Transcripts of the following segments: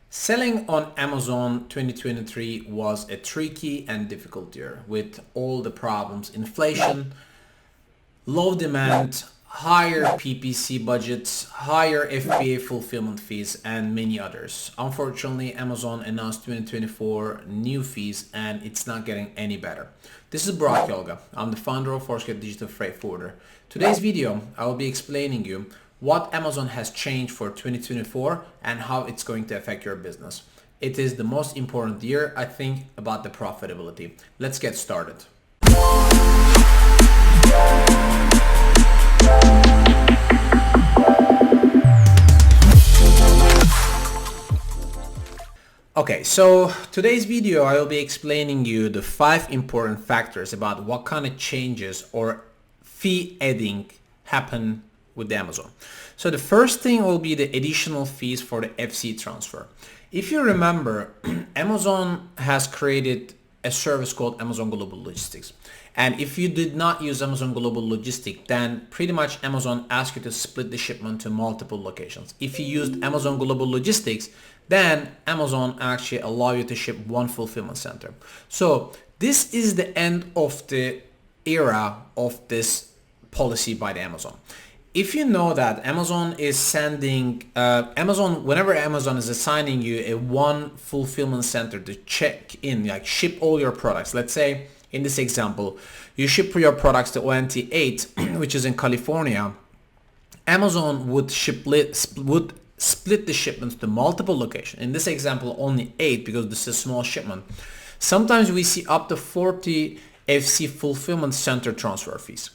Selling on Amazon 2023 was a tricky and difficult year with all the problems: inflation, low demand, higher PPC budgets, higher FBA fulfillment fees, and many others. Unfortunately, Amazon announced 2024 new fees and it's not getting any better. This is Burak Yolga. I'm the founder of Forceget Digital Freight Forwarder. Today's video, I will be explaining you what Amazon has changed for 2024 and how it's going to affect your business. It is the most important year, I think, about the profitability. Let's get started. Okay, so today's video I will be explaining you the 5 important factors about what kind of changes or fee adding happen with Amazon. So the first thing will be the additional fees for the FC transfer. If you remember, Amazon has created a service called Amazon Global Logistics. And if you did not use Amazon Global Logistics, then pretty much Amazon asks you to split the shipment to multiple locations. If you used Amazon Global Logistics, then Amazon actually allow you to ship one fulfillment center. So this is the end of the era of this policy by the Amazon. If you know that Amazon is sending, whenever Amazon is assigning you a one fulfillment center to check in, like ship all your products. Let's say in this example, you ship your products to ONT 8, which is in California. Amazon would split the shipments to multiple locations. In this example, only 8 because this is a small shipment. Sometimes we see up to 40 FC fulfillment center transfer fees.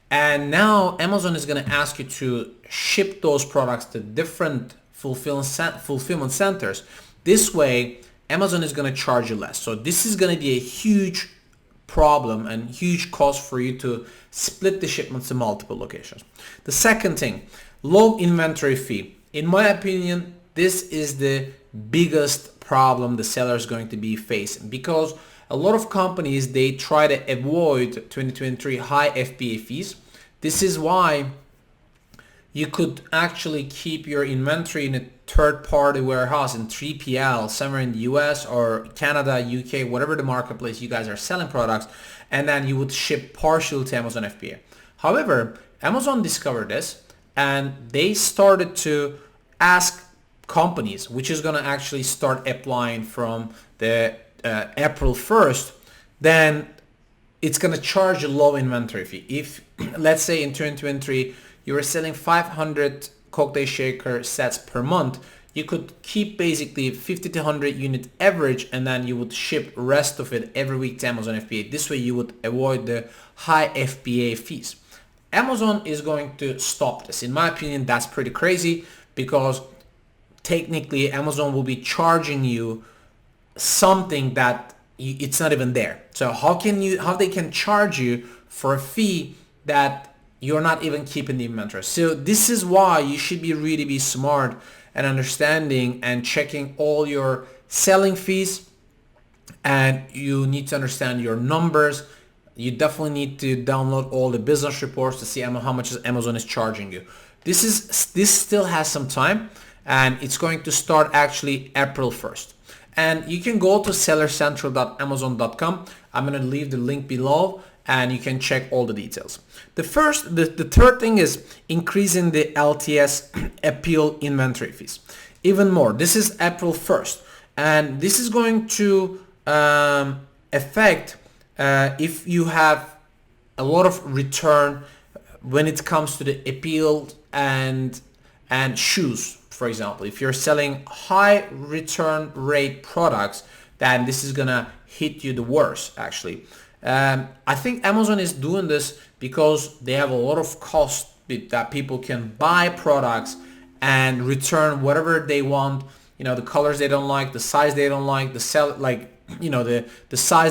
And now Amazon is going to ask you to ship those products to different fulfillment centers. This way, Amazon is going to charge you less. So this is going to be a huge problem and huge cost for you to split the shipments to multiple locations. The second thing, low inventory fee. In my opinion, this is the biggest problem the seller is going to be facing, because a lot of companies, they try to avoid 2023 high FBA fees. This is why you could actually keep your inventory in a third-party warehouse in 3PL somewhere in the US or Canada, UK, whatever the marketplace you guys are selling products, and then you would ship partially to Amazon FBA. However, Amazon discovered this and they started to ask companies, which is going to actually start applying from the April 1st, then it's going to charge a low inventory fee. If, let's say in 2023, you were selling 500 cocktail shaker sets per month, you could keep basically 50 to 100 unit average, and then you would ship rest of it every week to Amazon FBA. This way you would avoid the high FBA fees. Amazon is going to stop this. In my opinion, that's pretty crazy, because technically Amazon will be charging you something that it's not even there. So how they can charge you for a fee that you're not even keeping the inventory? So this is why you should really be smart and understanding and checking all your selling fees, and you need to understand your numbers. You definitely need to download all the business reports to see how much Amazon is charging you. This still has some time, and it's going to start actually April 1st. And you can go to sellercentral.amazon.com. I'm going to leave the link below and you can check all the details. The third thing is increasing the LTS appeal inventory fees even more. This is April 1st, and this is going to affect if you have a lot of return when it comes to the appeal and shoes. For example, if you're selling high return rate products, then this is gonna hit you the worst actually. I think Amazon is doing this because they have a lot of cost that people can buy products and return whatever they want. You know, the colors they don't like, the size they don't like, the size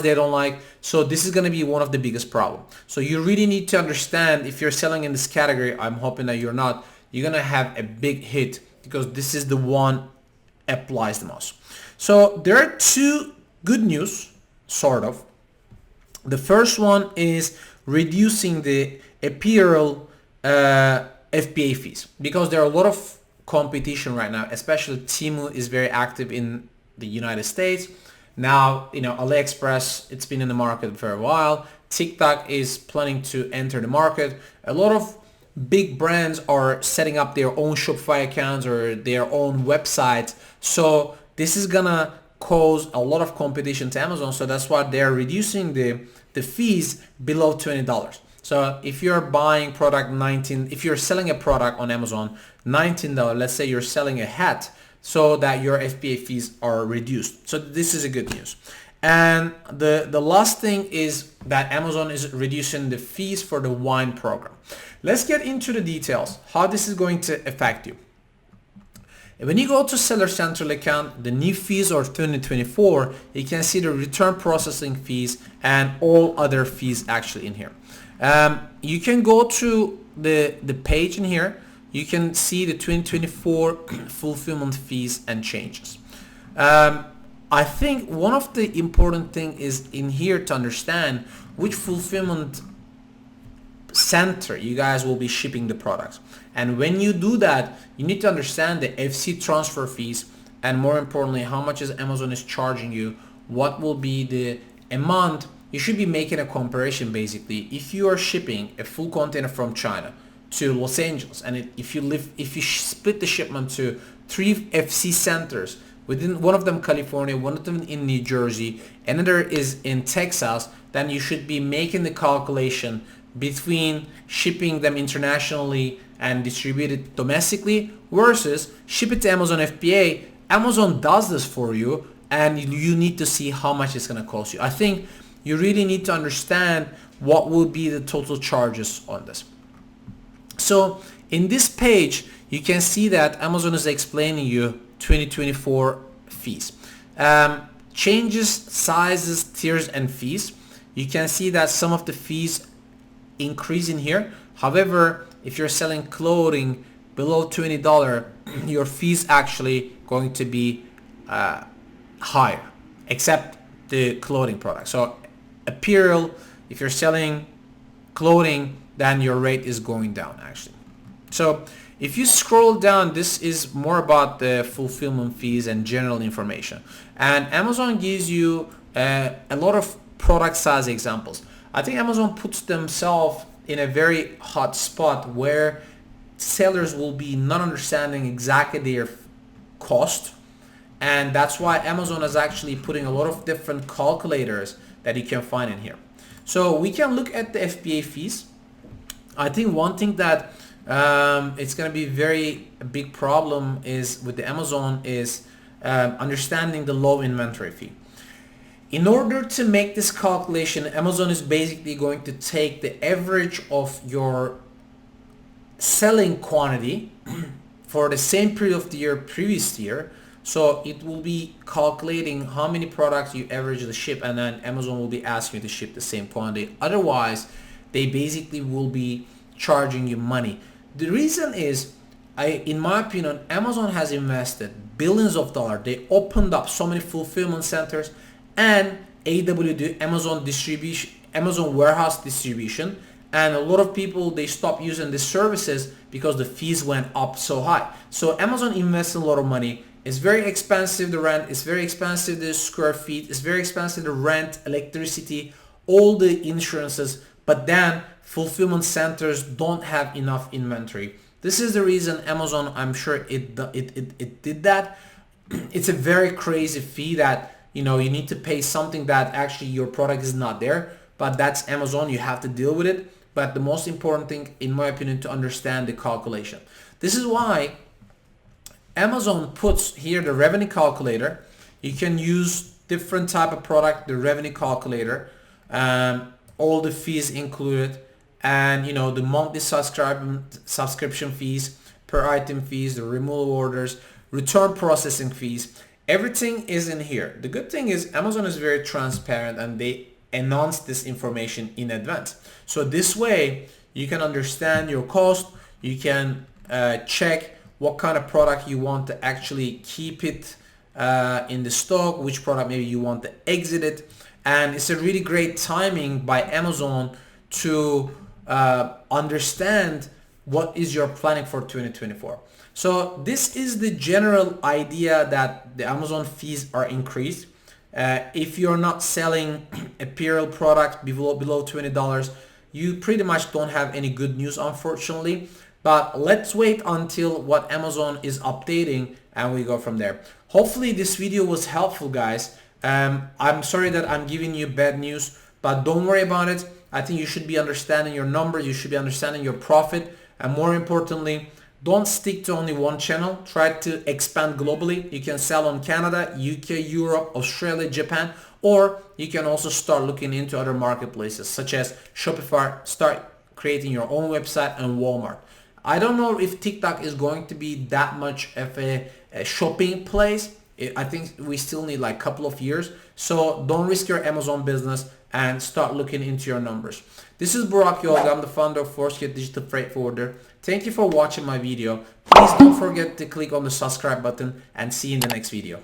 they don't like. So this is going to be one of the biggest problems. So you really need to understand, if you're selling in this category, I'm hoping that you're not, you're going to have a big hit, because this is the one applies the most. So there are 2 good news, sort of. The first one is reducing the apparel FBA fees, because there are a lot of competition right now, especially Temu is very active in the United States. Now, AliExpress, it's been in the market for a while. TikTok is planning to enter the market. A lot of big brands are setting up their own Shopify accounts or their own websites. So this is gonna cause a lot of competition to Amazon. So that's why they're reducing the fees below $20. So if you're buying product if you're selling a product on Amazon, $19, let's say you're selling a hat, so that your FBA fees are reduced. So this is a good news. And the last thing is that Amazon is reducing the fees for the wine program. Let's get into the details, how this is going to affect you. When you go to Seller Central account, the new fees are 2024, you can see the return processing fees and all other fees actually in here. You can go to the page in here. You can see the 2024 fulfillment fees and changes. I think one of the important thing is in here to understand which fulfillment center you guys will be shipping the products. And when you do that, you need to understand the FC transfer fees, and more importantly, how much is Amazon is charging you, what will be the amount. You should be making a comparison basically. If you are shipping a full container from China to Los Angeles, and if you split the shipment to 3 FC centers, within one of them California, one of them in New Jersey, another is in Texas, then you should be making the calculation between shipping them internationally and distribute it domestically versus ship it to Amazon FBA. Amazon does this for you, and you need to see how much it's going to cost you. I think you really need to understand what will be the total charges on this. So in this page, you can see that Amazon is explaining you 2024 fees. Changes, sizes, tiers, and fees. You can see that some of the fees increase in here. However, if you're selling clothing below $20, your fees actually going to be higher, except the clothing product. So apparel, if you're selling clothing, then your rate is going down actually. So if you scroll down, this is more about the fulfillment fees and general information. And Amazon gives you a lot of product size examples. I think Amazon puts themselves in a very hot spot where sellers will be not understanding exactly their cost. And that's why Amazon is actually putting a lot of different calculators that you can find in here. So we can look at the FBA fees. I think one thing that it's going to be a big problem is with the Amazon is understanding the low inventory fee. In order to make this calculation, Amazon is basically going to take the average of your selling quantity for the same period of the year previous year. So it will be calculating how many products you average to ship, and then Amazon will be asking you to ship the same quantity. Otherwise, they basically will be charging you money. The reason is, in my opinion, Amazon has invested billions of dollars. They opened up so many fulfillment centers and AWD, Amazon warehouse distribution, and a lot of people, they stopped using the services because the fees went up so high. So Amazon invests a lot of money. It's very expensive to rent. It's very expensive the square feet. It's very expensive to rent, electricity, all the insurances. But then fulfillment centers don't have enough inventory. This is the reason Amazon, I'm sure it did that. It's a very crazy fee that you need to pay something that actually your product is not there. But that's Amazon. You have to deal with it. But the most important thing, in my opinion, to understand the calculation. This is why Amazon puts here the revenue calculator. You can use different type of product, the revenue calculator, all the fees included, and the monthly subscription fees, per item fees, the removal orders, return processing fees. Everything is in here. The good thing is Amazon is very transparent and they announce this information in advance. So this way you can understand your cost. You can check what kind of product you want to actually keep it in the stock, which product maybe you want to exit it. And it's a really great timing by Amazon to understand what is your planning for 2024. So this is the general idea that the Amazon fees are increased. If you're not selling apparel product below $20, you pretty much don't have any good news, unfortunately. But let's wait until what Amazon is updating and we go from there. Hopefully this video was helpful, guys. I'm sorry that I'm giving you bad news, but don't worry about it. I think you should be understanding your numbers, you should be understanding your profit, and more importantly, don't stick to only one channel. Try to expand globally. You can sell on Canada, UK, Europe, Australia, Japan, or you can also start looking into other marketplaces such as Shopify. Start creating your own website and Walmart. I don't know if TikTok is going to be that much of a shopping place. I think we still need like a couple of years. So don't risk your Amazon business and start looking into your numbers. This is Burak Yolga. I'm the founder of Forceget Digital Freight Forwarder. Thank you for watching my video. Please don't forget to click on the subscribe button and see you in the next video.